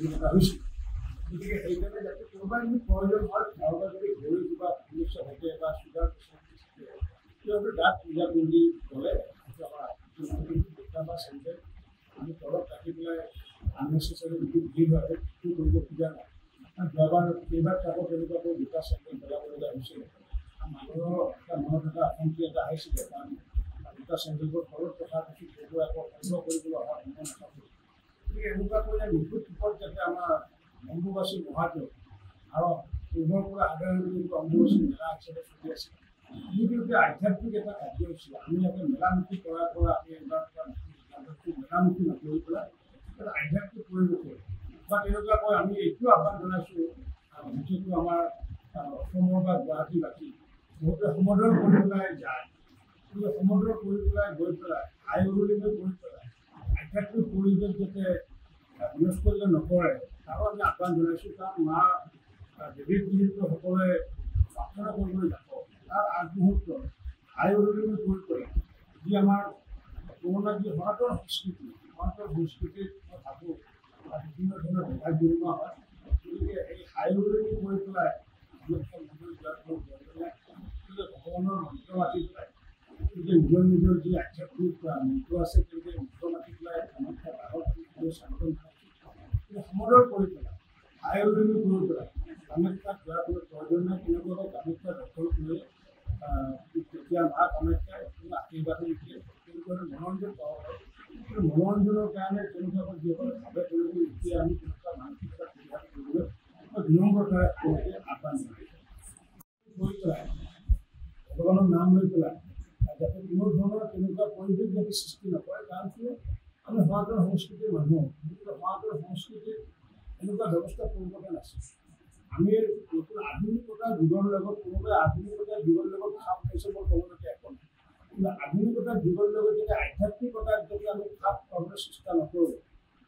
এটা হৈছে গতিকে সেইকাৰণে যাতে কোনোবাই যদি প্ৰয়োজন হয় কাৰোবাৰ যদি ঘড়ী কিবা সমস্যা থাকে বা চুগাৰ সিহঁতে তাত পূজা পিন্ধি গ'লে আমাৰ বা চেণ্টাৰ আমি তলত ৰাখি পেলাই আননেচেচাৰী যিটো ভিৰ হয় সেইটো কৰিব খোজা নাই যোৱাবাৰ কেইবাৰ কাপত তেনেকুৱাকৈ দুটা চেণ্টাৰ পেলাবলগীয়া হৈছিলে মানুহৰ এটা মনত এটা আশংকি এটা আহিছিলে কাৰণ দুটা চেণ্টাৰবোৰ ঘৰত ৰখাৰ পিছত সেইটো আকৌ বন্ধ কৰিবলৈ অহা সময় নাথাকে গতিকে এনেকুৱা কৰিলে নিখুঁত ৰূপত যাতে আমাৰ অম্বুবাচী মহাদেৱ আৰু পূৰ্বৰ পৰা সাধাৰণ অম্বুবাচী মেলা হিচাপে চলি আছে যিটো আধ্যাত্মিক এটা কাৰ্যসূচী আমি ইয়াতে মেলামুখি কৰাৰ পৰা আমি এবাৰ মেলামুখি নকৰি পেলাই এটা আধ্যাত্মিক পৰিৱেশ বা তেনেকুৱাকৈ আমি এইটো আহ্বান জনাইছোঁ যিটো আমাৰ অসমৰ বা গুৱাহাটীবাসী বহুতে সমদল কৰি পেলাই যায় কিন্তু সমদল কৰি পেলাই গৈ পেলাই আই উৰুলিলৈ কৰি পেলাই আধ্যাত্মিক পৰিৱেশ যাতে বিনষ্ট নকৰে তাৰো আমি আহ্বান জনাইছোঁ কাৰণ মা দেৱী সকলোৱে প্ৰাৰ্থনা কৰিবলৈ যাব তাৰ আগমুহূৰ্তত আই উৰুলিলৈ কৰি পেলাই যি আমাৰ পুৰণা যি সনাতন সংস্কৃতিত মই ভাবোঁ বিভিন্ন ধৰণৰ বিভাগ বিনিময় হয় গতিকে এই আই উৰুলি কৰি পেলাই ভগৱানৰ মন্ত্ৰ মাতি পেলাই নিজৰ নিজৰ যি আধ্যাত্মিক মন্ত্ৰ আছে তেওঁলোকে মন্ত্ৰ মাতি পেলাই সমদল কৰি পেলাই আই উৰুলি কৰি পেলাই কামাখ্যাত যোৱাৰ কোনো প্ৰয়োজন নাই তেনেকুৱাকৈ কামাখ্যা দখল কৰি তেতিয়া মা কামাখ্যাই কোনো আশীৰ্বাদো নিদিয়ে তেনেকুৱা মনোৰঞ্জন পাব পাৰে কিন্তু মনোৰঞ্জনৰ কাৰণে তেনেকুৱাকৈ যিসকলে ভাৱে কৰিব এতিয়া আমি তেনেকুৱা মানসিকতা সুবিধা কৰিবলৈ বিনম্ৰতাৰে আহ্বান জনাইছোঁ গৈ পেলাই ভগৱানৰ নাম লৈ পেলাই যাতে কোনো ধৰণৰ তেনেকুৱা পৰিৱেশ যাতে সৃষ্টি নকৰে কাৰণ কিয় আমি সনাতন সংস্কৃতিৰ মানুহ গতিকে সনাতন সংস্কৃতিত এনেকুৱা ব্যৱস্থা পূৰ্বতে নাছিল আমি নতুন আধুনিকতাৰ যুগৰ লগত কোনোবাই আধুনিকতাৰ যুগৰ লগত খাপ খাইছে মই ক'বলৈকে একো নাই কিন্তু আধুনিকতাৰ যুগৰ লগত যদি আধ্যাত্মিকতাক যদি আমি খাপ খাবলৈ চেষ্টা নকৰোঁ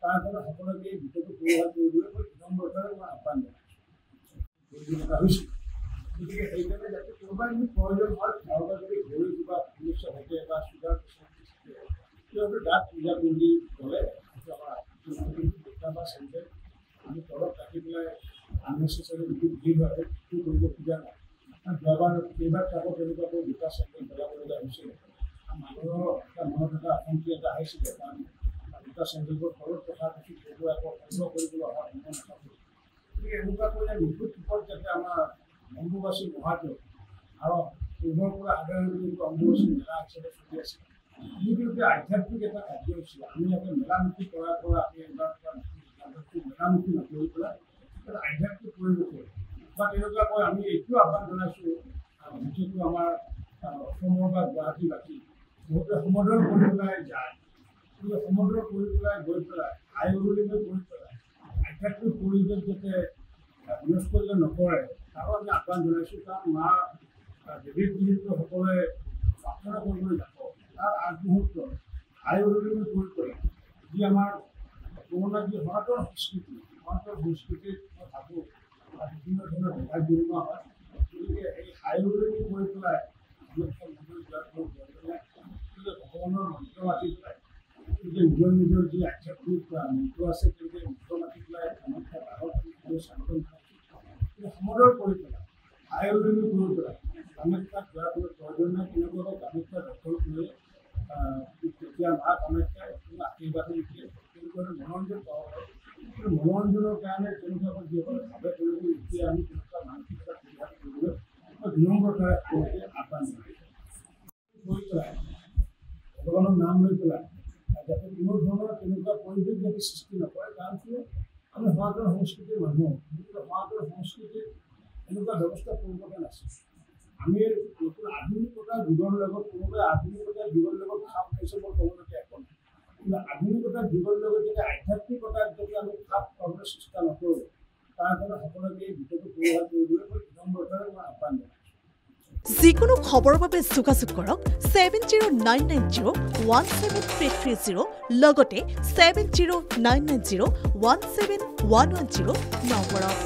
তাৰ কাৰণে সকলোকে এই বিষয়টো পৰিহাৰ কৰিবলৈ মই বিনম্ৰতাৰে মই আহ্বান জনাইছোঁ গতিকে সেইকাৰণে যাতে কোনোবাই যদি প্ৰয়োজন হয় কাৰোবাৰ যদি ঘড়ী কিবা সমস্যা থাকে বা চুগাৰ সিহঁতে তাত পূজা পিন্ধি গ'লে আমাৰ বা চেণ্টাৰ আমি তলত ৰাখি পেলাই আননেচেচাৰী যিটো ভিৰ হয় সেইটো কৰিব খোজা নাই যোৱাবাৰ কেইবাৰ কাপত তেনেকুৱাকৈ দুটা চেণ্টাৰ পেলাবলগীয়া হৈছিলে মানুহৰ এটা মনত এটা আশংকি এটা আহিছিলে কাৰণ দুটা চেণ্টাৰবোৰ ঘৰত ৰখাৰ পিছত সেইটো আকৌ বন্ধ কৰিবলৈ অহা সময় নাথাকে গতিকে এনেকুৱা কৰিলে নিখুঁত ৰূপত যাতে আমাৰ অম্বুবাচী মহাদেৱ আৰু পূৰ্বৰ পৰা সাধাৰণ অম্বুবাচী মেলা হিচাপে চলি আছে যিটো আধ্যাত্মিক এটা কাৰ্যসূচী আমি ইয়াতে মেলামুখি কৰাৰ পৰা আমি এবাৰ মেলামুখি নকৰি পেলাই এটা আধ্যাত্মিক পৰিৱেশ বা তেনেকুৱাকৈ আমি এইটো আহ্বান জনাইছোঁ যিটো আমাৰ অসমৰ বা গুৱাহাটীবাসী বহুতে সমদল কৰি পেলাই যায় কিন্তু সমদল কৰি পেলাই গৈ পেলাই আই উৰুলিলৈ কৰি পেলাই আধ্যাত্মিক পৰিৱেশ যাতে বিনষ্ট নকৰে তাৰো আমি আহ্বান জনাইছোঁ কাৰণ মা দেৱী সকলোৱে প্ৰাৰ্থনা কৰিবলৈ যাব তাৰ আগমুহূৰ্তত আই উৰুলিলৈ কৰি পেলাই যি আমাৰ পুৰণা যি সনাতন সংস্কৃতিত মই ভাবোঁ বিভিন্ন ধৰণৰ বিভাগ বিনিময় হয় গতিকে এই আই উৰুলি কৰি পেলাই ভগৱানৰ মন্ত্ৰ মাতি পেলাই নিজৰ নিজৰ যি আধ্যাত্মিক মন্ত্ৰ আছে তেওঁলোকে মন্ত্ৰ মাতি পেলাই কামাখ্যা সমদল কৰি পেলাই আই উৰুলি কৰি পেলাই কামাখ্যাত যোৱাৰ কোনো প্ৰয়োজন নাই তেনেকুৱাকৈ কামাখ্যা দখল কৰি তেতিয়া মা কামাখ্যাই কোনো আশীৰ্বাদো নিদিয়ে তেনেকুৱা মনোৰঞ্জন পাব পাৰে কিন্তু মনোৰঞ্জনৰ কাৰণে তেনেকুৱাকৈ যিসকলে ভাৱে কৰিব এতিয়া আমি তেনেকুৱা মানসিকতা সুবিধা কৰিবলৈ মই বিনম্ৰতাৰে আহ্বান জনাইছোঁ গৈ পেলাই ভগৱানৰ নাম লৈ পেলাই যাতে কোনো ধৰণৰ তেনেকুৱা পৰিৱেশ যাতে সৃষ্টি নকৰে কাৰণ কিয় আমি সনাতন সংস্কৃতিৰ মানুহ গতিকে সনাতন সংস্কৃতিত এনেকুৱা ব্যৱস্থা পূৰ্বতে নাছিল আমি নতুন আধুনিকতাৰ যুগৰ লগত কোনোবাই আধুনিকতাৰ যুগৰ লগত খাপ খাইছে মই ক'বলৈকে একো নাই কিন্তু আধুনিকতাৰ যুগৰ লগত যদি আধ্যাত্মিকতাক যদি আমি খাপ খাবলৈ চেষ্টা নকৰোঁ তাৰ কাৰণে সকলোকে এই বিষয়টো পৰিহাৰ কৰিবলৈ মই বিনম্ৰতাৰে মই আহ্বান জনাইছোঁ যিকোনো খবৰৰ বাবে যোগাযোগ কৰক 7099017330 লগতে 7099017110 নম্বৰত।